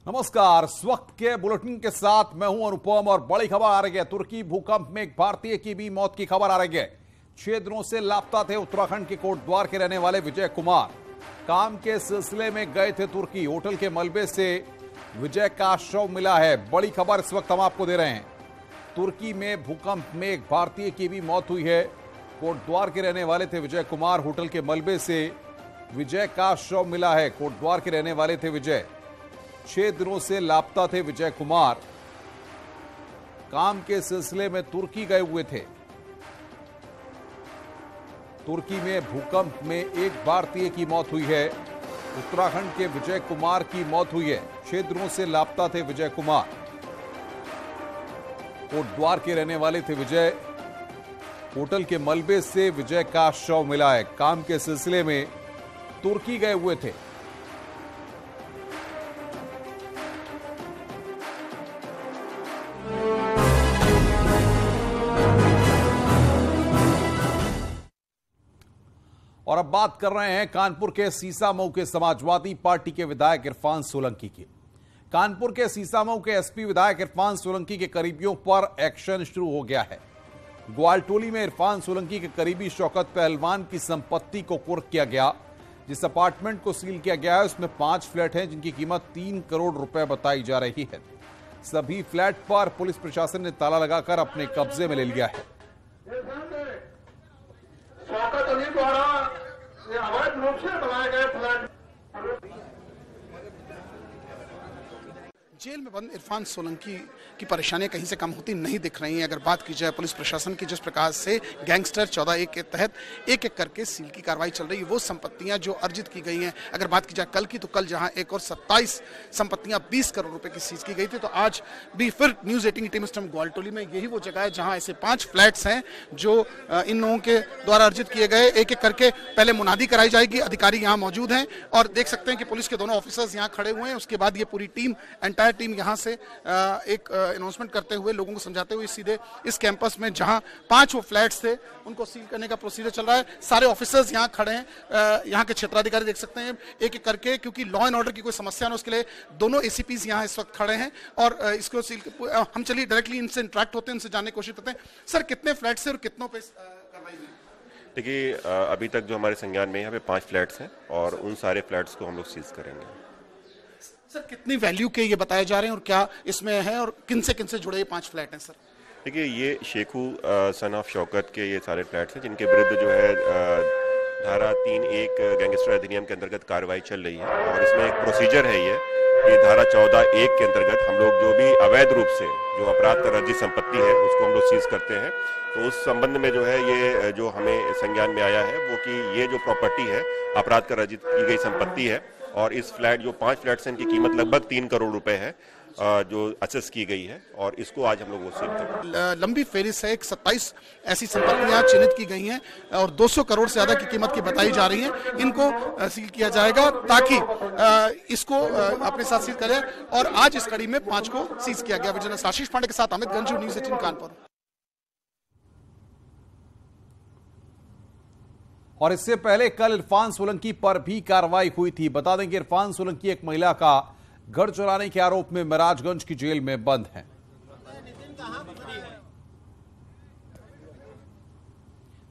नमस्कार। इस वक्त के बुलेटिन के साथ मैं हूं अनुपम और बड़ी खबर आ रही है। तुर्की भूकंप में एक भारतीय की भी मौत की खबर आ रही है। 6 दिनों से लापता थे उत्तराखंड के कोटद्वार के रहने वाले विजय कुमार। काम के सिलसिले में गए थे तुर्की। होटल के मलबे से विजय का शव मिला है। बड़ी खबर इस वक्त हम आपको दे रहे हैं। तुर्की में भूकंप में एक भारतीय की भी मौत हुई है। कोटद्वार के रहने वाले थे विजय कुमार। होटल के मलबे से विजय का शव मिला है। कोटद्वार के रहने वाले थे विजय। 6 दिनों से लापता थे विजय कुमार। काम के सिलसिले में तुर्की गए हुए थे। तुर्की में भूकंप में एक भारतीय की मौत हुई है। उत्तराखंड के विजय कुमार की मौत हुई है। 6 दिनों से लापता थे विजय कुमार। कोटद्वार के रहने वाले थे विजय। होटल के मलबे से विजय का शव मिला है। काम के सिलसिले में तुर्की गए हुए थे। और अब बात कर रहे हैं कानपुर के सीसामऊ के समाजवादी पार्टी के विधायक इरफान सोलंकी की। कानपुर के सीसामऊ के एसपी विधायक इरफान सोलंकी के करीबियों पर एक्शन शुरू हो गया है। ग्वालटोली में इरफान सोलंकी के करीबी शौकत पहलवान की संपत्ति को कुर्क किया गया। जिस अपार्टमेंट को सील किया गया है उसमें 5 फ्लैट हैं जिनकी कीमत 3 करोड़ रुपए बताई जा रही है। सभी फ्लैट पर पुलिस प्रशासन ने ताला लगाकर अपने कब्जे में ले लिया है। शौकत अली द्वारा अवैध रूप से बनाए गए फ्लैट। जेल में बंद इरफान सोलंकी की परेशानियां कहीं से कम होती नहीं दिख रही हैं। अगर बात की जाए पुलिस प्रशासन की, जिस प्रकार से गैंगस्टर 14(1) के तहत एक एक करके सील की कार्रवाई चल रही है, वो संपत्तियां जो अर्जित की गई हैं, अगर बात की जाए कल की, तो कल जहां एक और 27 संपत्तियां 20 करोड़ रुपए की सीज की गई थी, तो आज भी फिर न्यूज 18 की टीम इस टाइम ग्वालटोली में, यही वो जगह है जहां ऐसे 5 फ्लैट्स हैं जो इन लोगों के द्वारा अर्जित किए गए। एक एक करके पहले मुनादी कराई जाएगी। अधिकारी यहाँ मौजूद हैं और देख सकते हैं कि पुलिस के दोनों ऑफिसर्स यहाँ खड़े हुए हैं। उसके बाद ये पूरी टीम, एंटायर टीम यहां से एक अनाउंसमेंट करते हुए, लोगों को समझाते हुए सीधे इस कैंपस में जहां 5 वो फ्लैट्स थे उनको सील करने का प्रोसीजर चल रहा है। सारे ऑफिसर्स यहां खड़े हैं। यहां के क्षेत्राधिकारी देख सकते हैं एक एक करके, क्योंकि लॉ एंड ऑर्डर की कोई समस्या ना, उसके लिए दोनों एसीपीज यहां इस वक्त खड़े हैं और इसको सील। हम चलिए डायरेक्टली इनसे इंटरेक्ट होते हैं, इनसे जानने की कोशिश करते हैं। सर, कितने फ्लैट्स है और कितनों पे कार्रवाई हुई? देखिए, अभी तक जो हमारे संज्ञान में यहाँ पे 5 फ्लैट्स हैं और उन सारे फ्लैट्स को हम लोग सीज करेंगे। सर, कितनी वैल्यू के ये बताए जा रहे हैं और क्या इसमें है और किन से जुड़े ये 5 फ्लैट हैं? सर देखिए, ये शेखू सन ऑफ शौकत के ये सारे फ्लैट्स हैं जिनके विरुद्ध जो है धारा 3(1) गैंगस्टर अधिनियम के अंतर्गत कार्रवाई चल रही है और इसमें एक प्रोसीजर है। ये धारा 14(1) के अंतर्गत हम लोग जो भी अवैध रूप से जो अपराध कर रजित संपत्ति है उसको हम लोग सीज करते हैं। तो उस संबंध में जो है ये जो हमें संज्ञान में आया है वो कि ये जो प्रॉपर्टी है अपराध कर रजित की गई संपत्ति है और इस फ्लैट जो 5 फ्लैट्स हैं इनकी कीमत लगभग 3 करोड़ रुपए है जो असेस की गई है और इसको आज हम लोग वो सील कर रहे हैं। लंबी फेरिस है। 27 ऐसी संपत्तियां चिन्हित की गई हैं और 200 करोड़ से ज्यादा की कीमत की बताई जा रही है। इनको सील किया जाएगा ताकि इसको अपने साथ सील करें और आज इस कड़ी में 5 को सीज किया गया। विजय आशीष पांडे के साथ अमित गंजू, न्यूज 18 कानपुर। और इससे पहले कल इरफान सोलंकी पर भी कार्रवाई हुई थी। बता दें कि इरफान सोलंकी एक महिला का घर चुराने के आरोप में महाराजगंज की जेल में बंद है।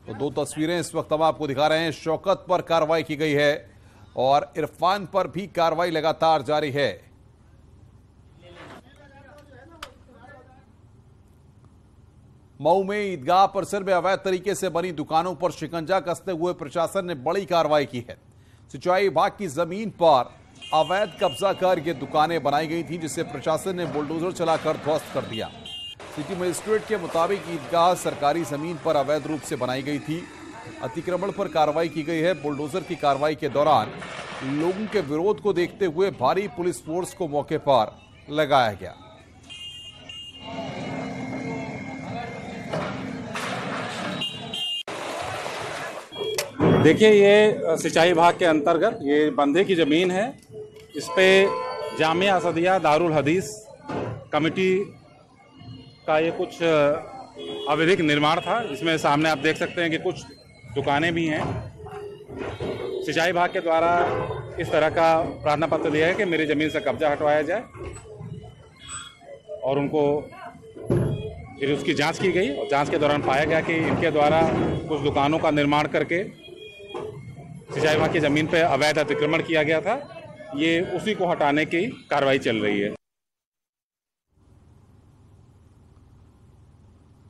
तो 2 तस्वीरें इस वक्त हम आपको दिखा रहे हैं। शौकत पर कार्रवाई की गई है और इरफान पर भी कार्रवाई लगातार जारी है। मऊ में ईदगाह परिसर में अवैध तरीके से बनी दुकानों पर शिकंजा कसते हुए प्रशासन ने बड़ी कार्रवाई की है। सिंचाई विभाग की जमीन पर अवैध कब्जा कर ये दुकानें बनाई गई थी, जिसे प्रशासन ने बुलडोजर चलाकर ध्वस्त कर दिया। सिटी मजिस्ट्रेट के मुताबिक ईदगाह सरकारी जमीन पर अवैध रूप से बनाई गई थी। अतिक्रमण पर कार्रवाई की गई है। बुलडोजर की कार्रवाई के दौरान लोगों के विरोध को देखते हुए भारी पुलिस फोर्स को मौके पर लगाया गया। देखिए, ये सिंचाई विभाग के अंतर्गत ये बंधे की ज़मीन है। इस पे जामिया असदिया दारुल हदीस कमेटी का ये कुछ अवैधिक निर्माण था। इसमें सामने आप देख सकते हैं कि कुछ दुकानें भी हैं। सिंचाई विभाग के द्वारा इस तरह का प्रार्थना पत्र दिया है कि मेरी ज़मीन से कब्जा हटवाया जाए, और उनको फिर उसकी जांच की गई और जांच के दौरान पाया गया कि इनके द्वारा कुछ दुकानों का निर्माण करके सिंचाई विभाग की ज़मीन पर अवैध अतिक्रमण किया गया था। ये उसी को हटाने की कार्रवाई चल रही है।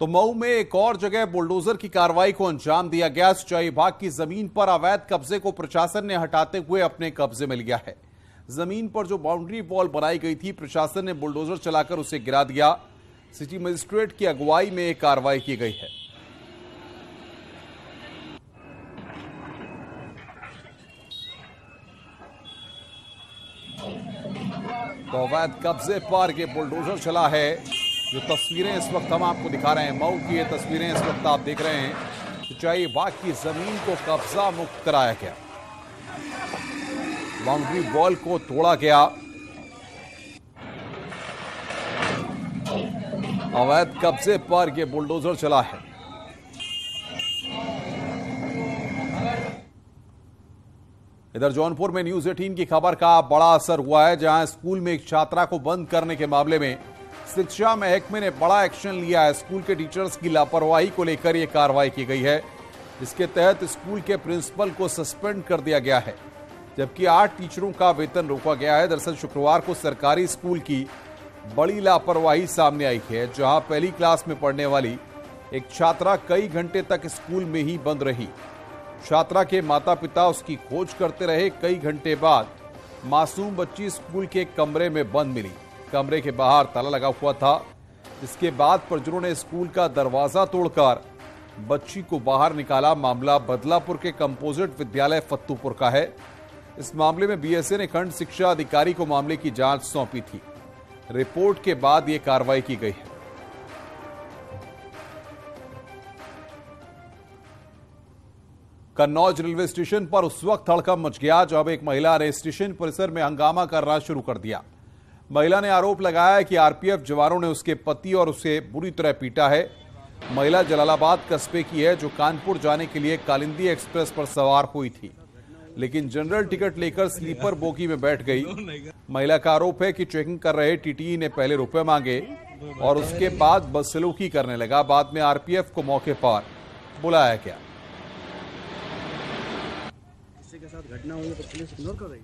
तो मऊ में एक और जगह बुलडोजर की कार्रवाई को अंजाम दिया गया। सिंचाई विभाग की जमीन पर अवैध कब्जे को प्रशासन ने हटाते हुए अपने कब्जे में लिया है। जमीन पर जो बाउंड्री वॉल बनाई गई थी, प्रशासन ने बुलडोजर चलाकर उसे गिरा दिया। सिटी मजिस्ट्रेट की अगुवाई में कार्रवाई की गई है। तो अवैध कब्जे पर यह बुलडोजर चला है। जो तस्वीरें इस वक्त हम आपको दिखा रहे हैं, मऊ की ये तस्वीरें इस वक्त आप देख रहे हैं। सिंचाई विभाग की जमीन को कब्जा मुक्त कराया गया, बाउंड्री वॉल को तोड़ा गया, अवैध कब्जे पर यह बुलडोजर चला है। इधर जौनपुर में न्यूज 18 की खबर का बड़ा असर हुआ है, जहां स्कूल में एक छात्रा को बंद करने के मामले में शिक्षा महकमे ने बड़ा एक्शन लिया है। स्कूल के टीचर्स की लापरवाही को लेकर यह कार्रवाई की गई है, जिसके तहत स्कूल के प्रिंसिपल को सस्पेंड कर दिया गया है, जबकि 8 टीचरों का वेतन रोका गया है। दरअसल शुक्रवार को सरकारी स्कूल की बड़ी लापरवाही सामने आई है, जहां पहली क्लास में पढ़ने वाली एक छात्रा कई घंटे तक स्कूल में ही बंद रही। छात्रा के माता पिता उसकी खोज करते रहे। कई घंटे बाद मासूम बच्ची स्कूल के कमरे में बंद मिली। कमरे के बाहर ताला लगा हुआ था। इसके बाद परिजनों ने स्कूल का दरवाजा तोड़कर बच्ची को बाहर निकाला। मामला बदलापुर के कंपोजिट विद्यालय फत्तूपुर का है। इस मामले में बीएसए ने खंड शिक्षा अधिकारी को मामले की जांच सौंपी थी। रिपोर्ट के बाद यह कार्रवाई की गई है। कन्नौज रेलवे स्टेशन पर उस वक्त हड़कंप मच गया जब एक महिला ने स्टेशन परिसर में हंगामा करना शुरू कर दिया। महिला ने आरोप लगाया कि आरपीएफ जवानों ने उसके पति और उसे बुरी तरह पीटा है। महिला जलालाबाद कस्बे की है, जो कानपुर जाने के लिए कालिंदी एक्सप्रेस पर सवार हुई थी, लेकिन जनरल टिकट लेकर स्लीपर बोगी में बैठ गई। महिला का आरोप है कि चेकिंग कर रहे टीटीई ने पहले रुपए मांगे और उसके बाद बदसलूकी करने लगा। बाद में आरपीएफ को मौके पर बुलाया गया। के साथ घटना हुई तो पुलिस इग्नोर कर रही।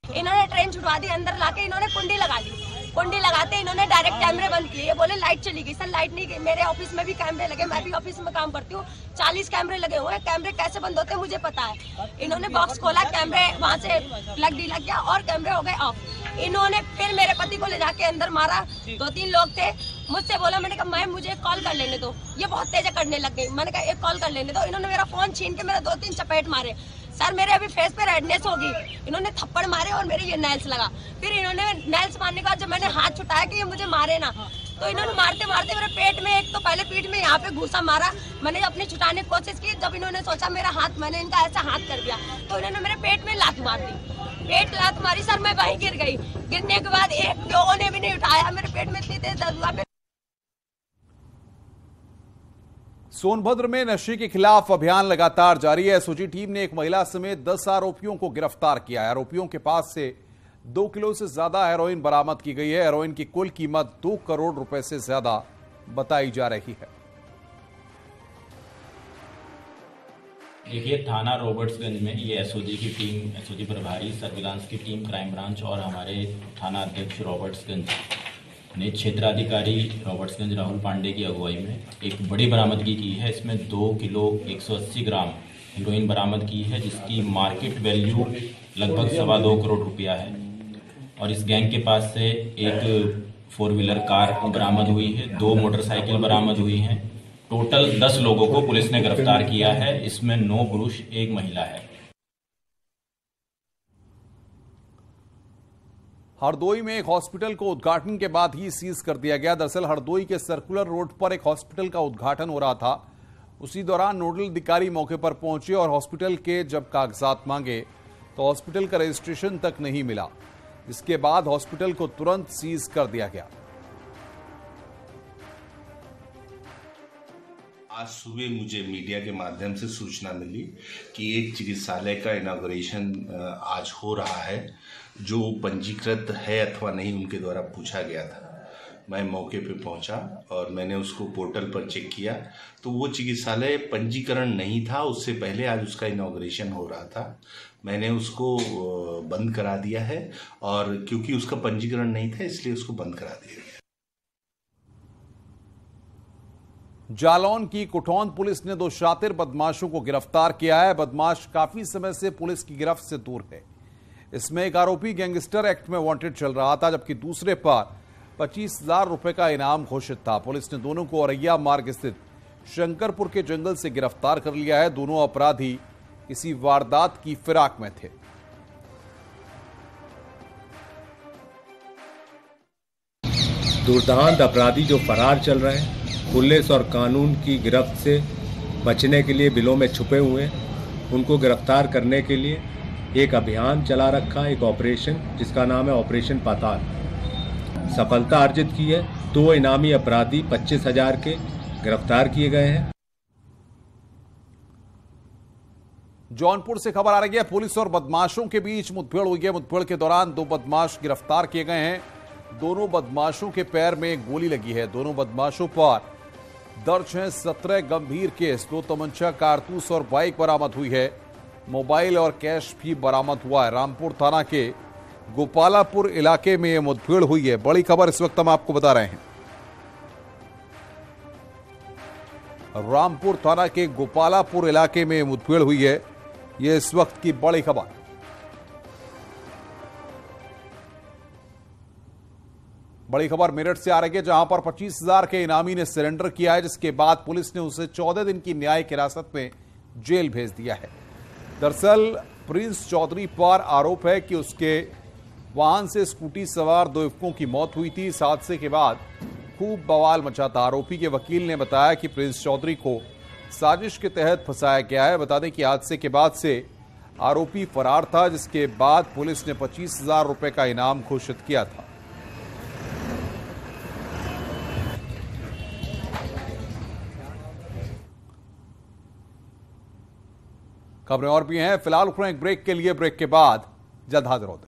इन्होंने ट्रेन छुड़वा दी, अंदर लाके इन्होंने कुंडी लगा ली। कुंडी लगाते इन्होंने डायरेक्ट कैमरे बंद किए। ये बोले लाइट चली गई। सर लाइट नहीं गई, मेरे ऑफिस में भी कैमरे लगे, मैं भी ऑफिस में काम करती हूँ। 40 कैमरे लगे हुए हैं। कैमरे कैसे बंद होते हैं मुझे पता है। इन्होंने बॉक्स खोला, कैमरे वहाँ से प्लग ढीला किया और कैमरे हो गए ऑफ। इन्होंने फिर मेरे पति को ले जाके अंदर मारा। 2-3 लोग थे। मुझसे बोला, मैंने कहा मैम मुझे कॉल कर लेने दो। ये बहुत तेज करने लग गई। मैंने कहा एक कॉल कर लेने दो। इन्होंने मेरा फोन छीन के मेरा 2-3 चपेट मारे। सर मेरे अभी फेस पे रेडनेस होगी। इन्होंने थप्पड़ मारे और मेरे ये नेल्स लगा। फिर इन्होंने नेल्स मारने के बाद जब मैंने हाथ छुटाया कि ये मुझे मारे ना, तो इन्होंने मारते मारते मेरे पेट में, एक तो पहले पीठ में यहाँ पे घूसा मारा। मैंने अपनी छुटाने की कोशिश की। जब इन्होंने सोचा मेरा हाथ, मैंने इनका ऐसा हाथ कर दिया तो इन्होंने मेरे पेट में लात मार दी। पेट लात मारी सर, मैं वहीं गिर गई। गिरने के बाद एक लोगों ने भी नहीं उठाया। मेरे पेट में इतनी तेज दर्द हुआ। सोनभद्र में नशे के खिलाफ अभियान लगातार जारी है। एसओजी टीम ने एक महिला समेत 10 आरोपियों को गिरफ्तार किया है। आरोपियों के पास से 2 किलो से ज्यादा हेरोइन बरामद की गई है। हेरोइन की कुल कीमत 2 करोड़ रुपए से ज्यादा बताई जा रही है। देखिए, थाना रॉबर्ट्सगंज में ये एसओजी की टीम, एसओजी प्रभारी सर्विलांस की टीम, क्राइम ब्रांच और हमारे थाना अध्यक्ष रॉबर्ट्सगंज ने क्षेत्राधिकारी रॉबर्ट्सगंज राहुल पांडे की अगुवाई में एक बड़ी बरामदगी की है। इसमें 2 किलो 180 ग्राम हीरोइन बरामद की है, जिसकी मार्केट वैल्यू लगभग 2.25 करोड़ रुपया है। और इस गैंग के पास से एक 4 व्हीलर कार बरामद हुई है, 2 मोटरसाइकिल बरामद हुई हैं। टोटल 10 लोगों को पुलिस ने गिरफ्तार किया है। इसमें 9 पुरुष 1 महिला है। हरदोई में एक हॉस्पिटल को उद्घाटन के बाद ही सीज कर दिया गया। दरअसल हरदोई के सर्कुलर रोड पर एक हॉस्पिटल का उद्घाटन हो रहा था। उसी दौरान नोडल अधिकारी मौके पर पहुंचे और हॉस्पिटल के जब कागजात मांगे तो हॉस्पिटल का रजिस्ट्रेशन तक नहीं मिला, जिसके बाद हॉस्पिटल को तुरंत सीज कर दिया गया। आज सुबह मुझे मीडिया के माध्यम से सूचना मिली कि एक चिकित्सालय का इनॉग्रेशन आज हो रहा है, जो पंजीकृत है अथवा नहीं उनके द्वारा पूछा गया था। मैं मौके पे पहुंचा और मैंने उसको पोर्टल पर चेक किया तो वो चिकित्सालय पंजीकरण नहीं था। उससे पहले आज उसका इनॉग्रेशन हो रहा था। मैंने उसको बंद करा दिया है और क्योंकि उसका पंजीकरण नहीं था इसलिए उसको बंद करा दिया गया। जालौन की कुठौन पुलिस ने 2 शातिर बदमाशों को गिरफ्तार किया है। बदमाश काफी समय से पुलिस की गिरफ्त से दूर है। इसमें एक आरोपी गैंगस्टर एक्ट में वांटेड चल रहा था, जबकि दूसरे पर 25,000 रुपए का इनाम घोषित था। पुलिस ने दोनों को औरैया मार्ग स्थित शंकरपुर के जंगल से गिरफ्तार कर लिया है। दोनों अपराधी किसी वारदात की फिराक में थे। दुर्दांत अपराधी जो फरार चल रहे हैं, पुलिस और कानून की गिरफ्त से बचने के लिए बिलों में छुपे हुए, उनको गिरफ्तार करने के लिए एक अभियान चला रखा, एक ऑपरेशन जिसका नाम है ऑपरेशन पाताल। सफलता अर्जित की है। 2 इनामी अपराधी 25,000 के गिरफ्तार किए गए हैं। जौनपुर से खबर आ रही है, पुलिस और बदमाशों के बीच मुठभेड़ हुई है। मुठभेड़ के दौरान 2 बदमाश गिरफ्तार किए गए हैं। दोनों बदमाशों के पैर में गोली लगी है। दोनों बदमाशों पर दर्ज हैं 17 गंभीर केस। 2 तमंचा, कारतूस और बाइक बरामद हुई है। मोबाइल और कैश भी बरामद हुआ है। रामपुर थाना के गोपालापुर इलाके में यह मुठभेड़ हुई है। बड़ी खबर इस वक्त हम आपको बता रहे हैं। रामपुर थाना के गोपालापुर इलाके में मुठभेड़ हुई है। यह इस वक्त की बड़ी खबर। बड़ी खबर मेरठ से आ रही है, जहां पर 25,000 के इनामी ने सरेंडर किया है, जिसके बाद पुलिस ने उसे 14 दिन की न्यायिक हिरासत में जेल भेज दिया है। दरअसल प्रिंस चौधरी पर आरोप है कि उसके वाहन से स्कूटी सवार 2 युवकों की मौत हुई थी। इस हादसे के बाद खूब बवाल मचा था। आरोपी के वकील ने बताया कि प्रिंस चौधरी को साजिश के तहत फंसाया गया है। बता दें कि हादसे के बाद से आरोपी फरार था, जिसके बाद पुलिस ने 25,000 रुपए का इनाम घोषित किया था। खबरें और भी हैं, फिलहाल रुक रहे हैं एक ब्रेक के लिए। ब्रेक के बाद जल्द हाजिर होते हैं।